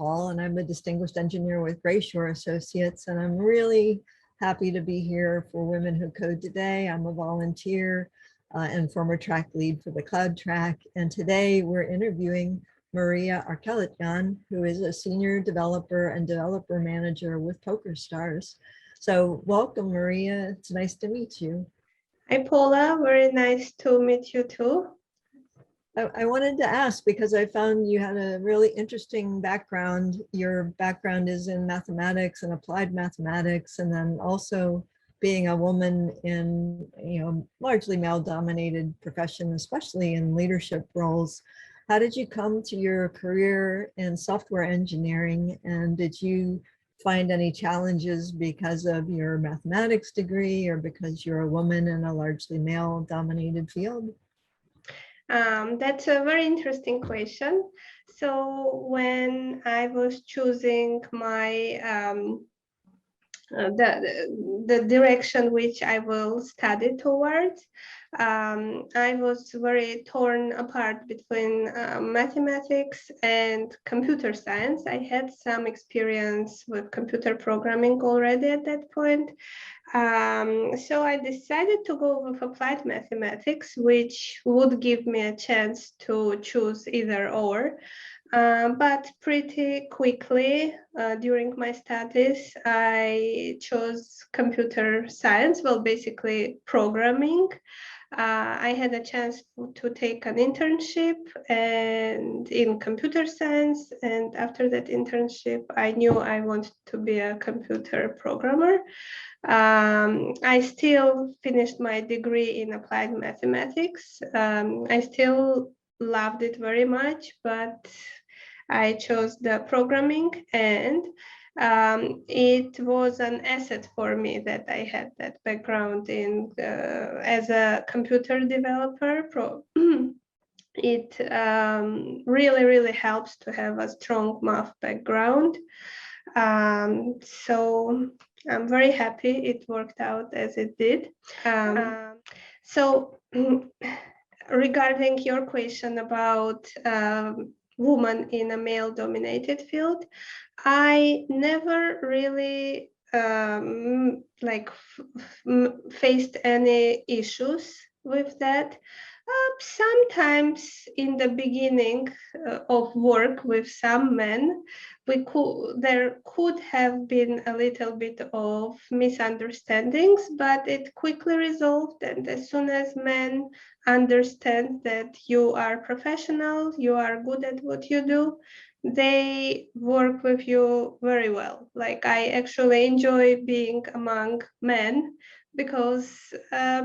Paul, and I'm a distinguished engineer with Greyshore Associates, and I'm really happy to be here for Women Who Code today. I'm a volunteer and former track lead for the Cloud Track, and today we're interviewing Maria Arkelatyan, who is a senior developer and developer manager with PokerStars. So welcome, Maria. It's nice to meet you. Hi, Paula. Very nice to meet you too. I wanted to ask because I found you had a really interesting background. Your background is in mathematics and applied mathematics, and then also being a woman in, largely male-dominated profession, especially in leadership roles. How did you come to your career in software engineering, and did you find any challenges because of your mathematics degree or because you're a woman in a largely male-dominated field? That's a very interesting question. So when I was choosing my the direction which I will study towards, I was very torn apart between mathematics and computer science. I had some experience with computer programming already at that point. So I decided to go with applied mathematics, which would give me a chance to choose either or. But pretty quickly during my studies, I chose computer science, well, basically programming. I had a chance to take an internship and in computer science, and after that internship, I knew I wanted to be a computer programmer. I still finished my degree in applied mathematics. I still loved it very much, but I chose the programming, and it was an asset for me that I had that background in as a computer developer. It really helps to have a strong math background. So I'm very happy it worked out as it did. So regarding your question about woman in a male-dominated field, I never really faced any issues with that. Sometimes in the beginning of work with some men, there could have been a little bit of misunderstandings, but it quickly resolved. And as soon as men understand that you are professional, you are good at what you do, they work with you very well. Like, I actually enjoy being among men because I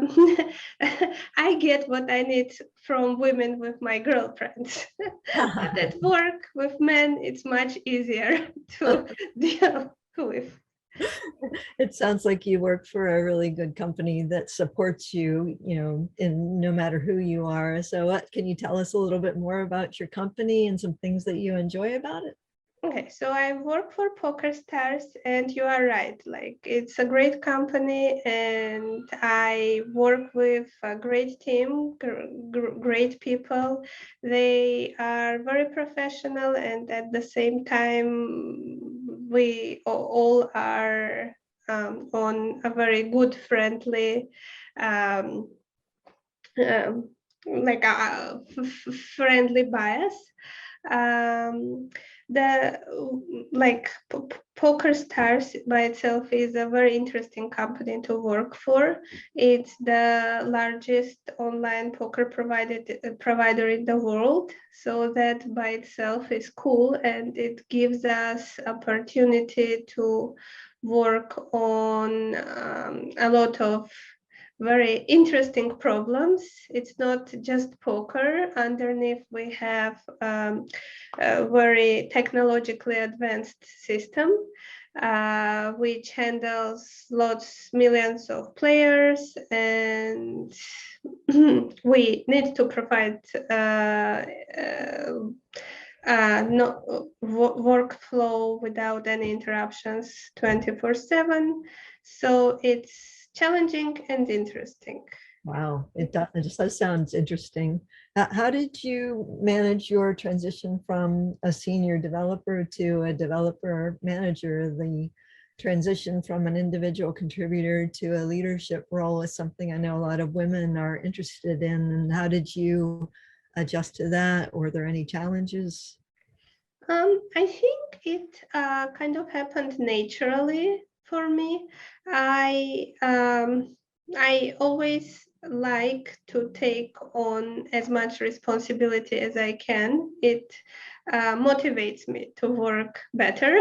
get what I need from women with my girlfriends. But at work with men, it's much easier to deal with. It sounds like you work for a really good company that supports you, in no matter who you are. So can you tell us a little bit more about your company and some things that you enjoy about it? Okay, so I work for PokerStars, and you are right. Like, it's a great company, and I work with a great team, great people. They are very professional, and at the same time, we all are on a very good, friendly, like a friendly bias. PokerStars by itself is a very interesting company to work for. It's the largest online poker provider in the world, so that by itself is cool, and it gives us opportunity to work on a lot of very interesting problems. It's not just poker. Underneath, we have a very technologically advanced system which handles millions of players, and we need to provide workflow without any interruptions 24/7. So it's challenging and interesting. Wow, it just sounds interesting. How did you manage your transition from a senior developer to a developer manager? The transition from an individual contributor to a leadership role is something I know a lot of women are interested in. And how did you adjust to that? Were there any challenges? I think it kind of happened naturally for me. I always like to take on as much responsibility as I can. It motivates me to work better.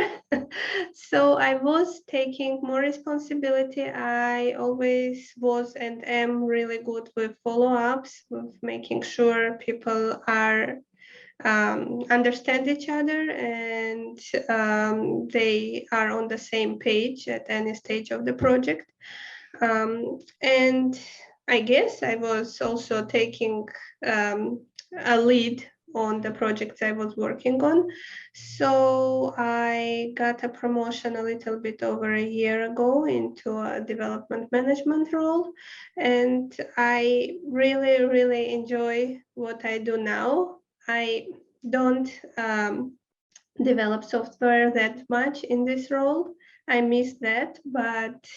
So I was taking more responsibility. I always was and am really good with follow-ups, with making sure people are understand each other and they are on the same page at any stage of the project. And I guess I was also taking a lead on the projects I was working on. So I got a promotion a little bit over a year ago into a development management role. And I really, really enjoy what I do now. I don't develop software that much in this role. I miss that, but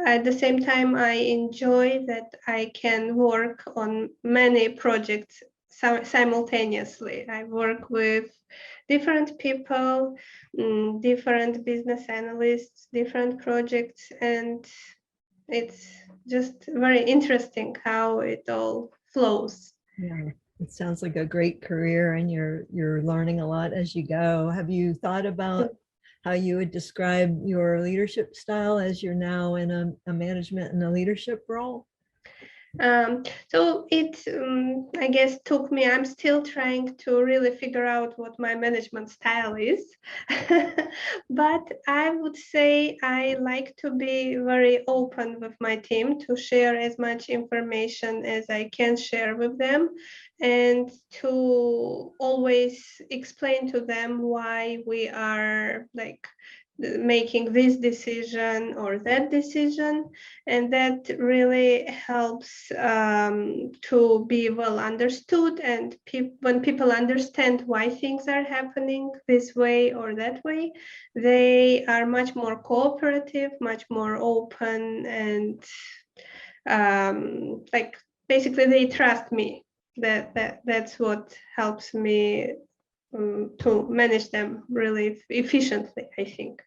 at the same time, I enjoy that I can work on many projects simultaneously. I work with different people, different business analysts, different projects, and it's just very interesting how it all flows. Yeah, it sounds like a great career and you're learning a lot as you go. Have you thought about how you would describe your leadership style as you're now in a management and a leadership role? So it, I guess, took me, I'm still trying to really figure out what my management style is. But I would say I like to be very open with my team to share as much information as I can share with them and to always explain to them why we are like making this decision or that decision, and that really helps to be well understood. And when people understand why things are happening this way or that way, they are much more cooperative, much more open, and like basically they trust me. That's what helps me to manage them really efficiently, I think.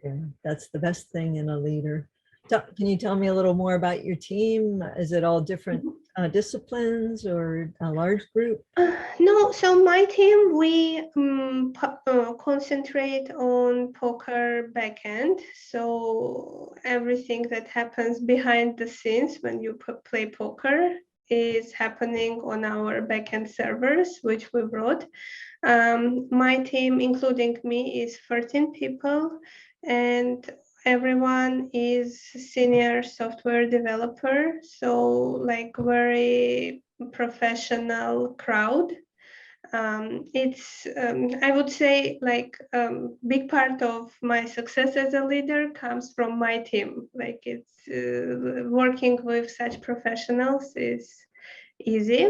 Yeah, that's the best thing in a leader. Can you tell me a little more about your team? Is it all different disciplines or a large group? No, so my team, we concentrate on poker backend. So everything that happens behind the scenes when you play poker is happening on our backend servers, which we brought. My team, including me, is 13 people, and everyone is senior software developer. So like very professional crowd. It's I would say like big part of my success as a leader comes from my team. Like it's working with such professionals is easy.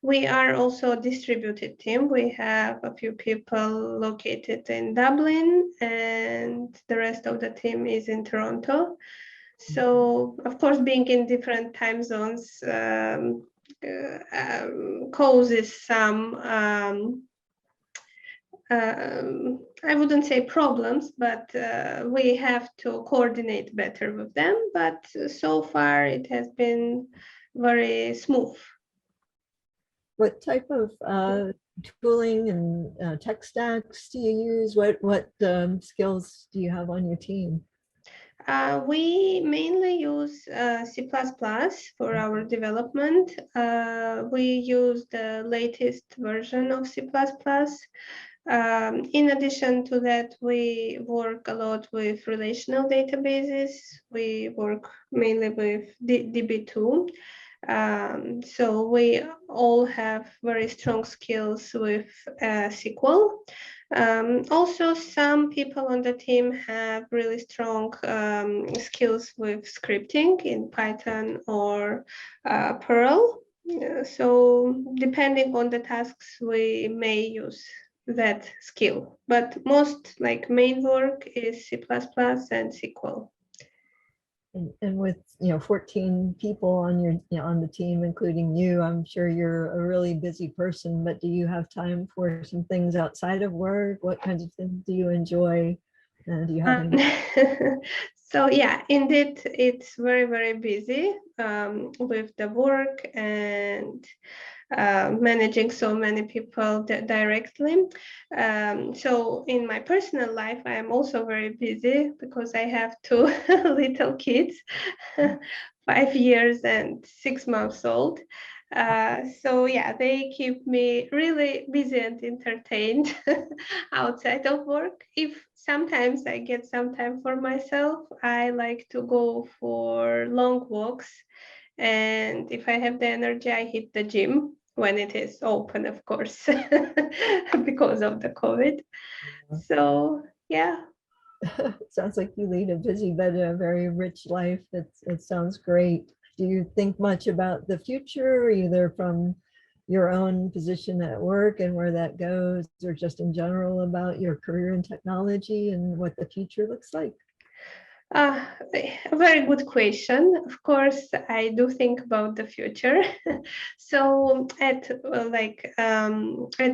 We are also a distributed team. We have a few people located in Dublin and the rest of the team is in Toronto. So of course, being in different time zones causes some I wouldn't say problems, but we have to coordinate better with them. But so far, it has been very smooth. What type of tooling and tech stacks do you use? What skills do you have on your team? We mainly use C++ for our development. We use the latest version of C++. In addition to that, we work a lot with relational databases. We work mainly with DB2. So we all have very strong skills with SQL. Also, some people on the team have really strong skills with scripting in Python or Perl. So depending on the tasks, we may use that skill, but most like main work is C++ and SQL. And with 14 people on on the team, including you, I'm sure you're a really busy person, but do you have time for some things outside of work? What kinds of things do you enjoy? Do you have any? So yeah, indeed, it's very, very busy with the work and managing so many people directly. So in my personal life, I am also very busy because I have two little kids, 5 years and 6 months old. So yeah, they keep me really busy and entertained outside of work. If sometimes I get some time for myself, I like to go for long walks. And if I have the energy, I hit the gym when it is open, of course, because of the COVID. So yeah. Sounds like you lead a busy but a very rich life. It sounds great. Do you think much about the future, either from your own position at work and where that goes, or just in general about your career in technology and what the future looks like? A very good question. Of course, I do think about the future. So at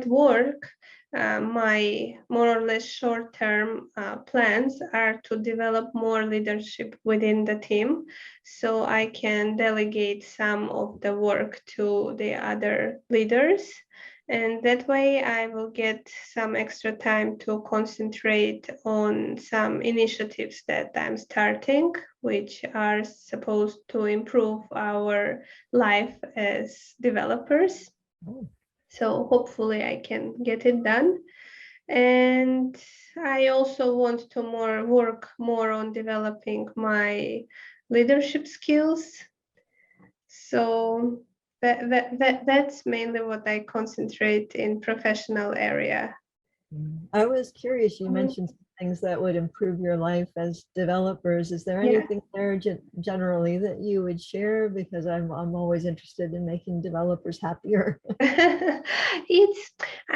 work, my more or less short-term plans are to develop more leadership within the team, so I can delegate some of the work to the other leaders. And that way I will get some extra time to concentrate on some initiatives that I'm starting, which are supposed to improve our life as developers. Oh. So hopefully I can get it done. And I also want to work more on developing my leadership skills. So that's mainly what I concentrate in professional area. I was curious, you Mhm. mentioned some things that would improve your life as developers. Is there Yeah. anything there generally that you would share? Because I'm always interested in making developers happier.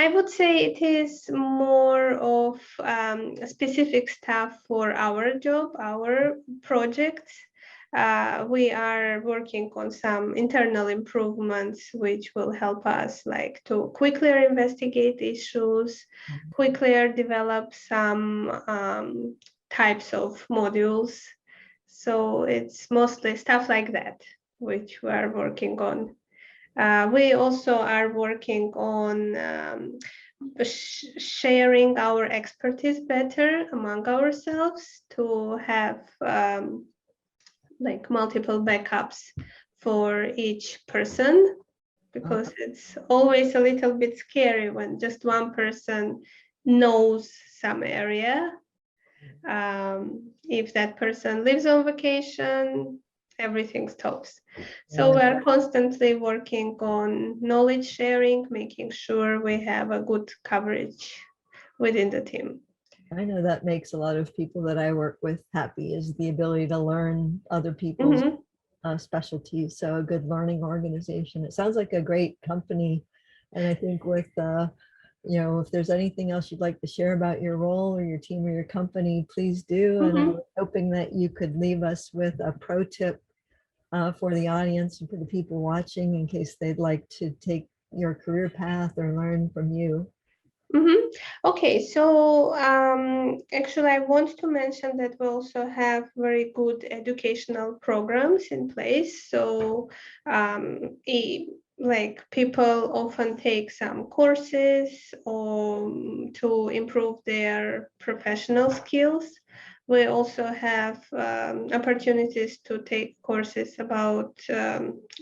I would say it is more of specific stuff for our job, our projects. We are working on some internal improvements which will help us like to quickly investigate issues, quickly develop some types of modules. So it's mostly stuff like that which we are working on. We also are working on sharing our expertise better among ourselves to have like multiple backups for each person, because it's always a little bit scary when just one person knows some area. If that person lives on vacation, everything stops. So we're constantly working on knowledge sharing, making sure we have a good coverage within the team. I know that makes a lot of people that I work with happy, is the ability to learn other people's specialties. So a good learning organization. It sounds like a great company. And I think with if there's anything else you'd like to share about your role or your team or your company, please do. And I was hoping that you could leave us with a pro tip for the audience and for the people watching in case they'd like to take your career path or learn from you. Okay, so actually I want to mention that we also have very good educational programs in place. So like people often take some courses to improve their professional skills. We also have opportunities to take courses about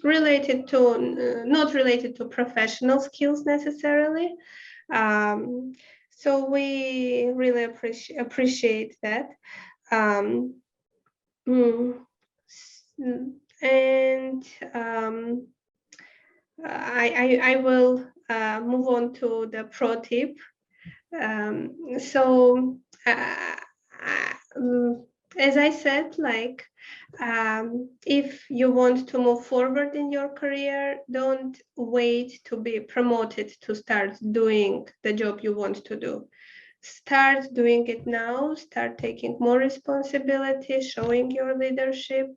related to not related to professional skills necessarily. So we really appreciate that. And I will move on to the pro tip. So as I said, like if you want to move forward in your career, don't wait to be promoted to start doing the job you want to do. Start doing it now, start taking more responsibility, showing your leadership.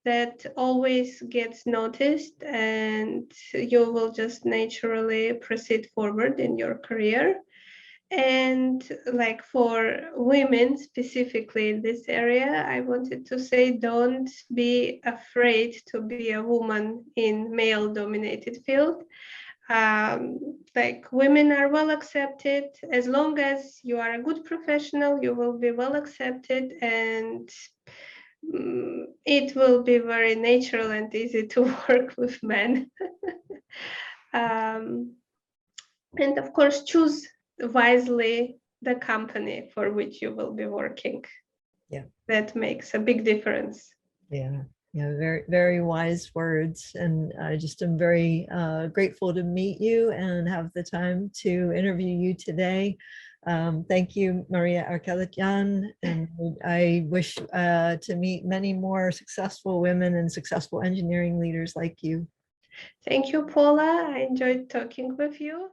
That always gets noticed, and you will just naturally proceed forward in your career. And like for women specifically in this area, I wanted to say, don't be afraid to be a woman in male dominated field. Like women are well accepted. As long as you are a good professional, you will be well accepted, and it will be very natural and easy to work with men. And of course, choose wisely the company for which you will be working. Yeah. That makes a big difference. Yeah. Yeah, very, very wise words. And I just am very grateful to meet you and have the time to interview you today. Thank you, Maria Arkelatyan. And I wish to meet many more successful women and successful engineering leaders like you. Thank you, Paula. I enjoyed talking with you.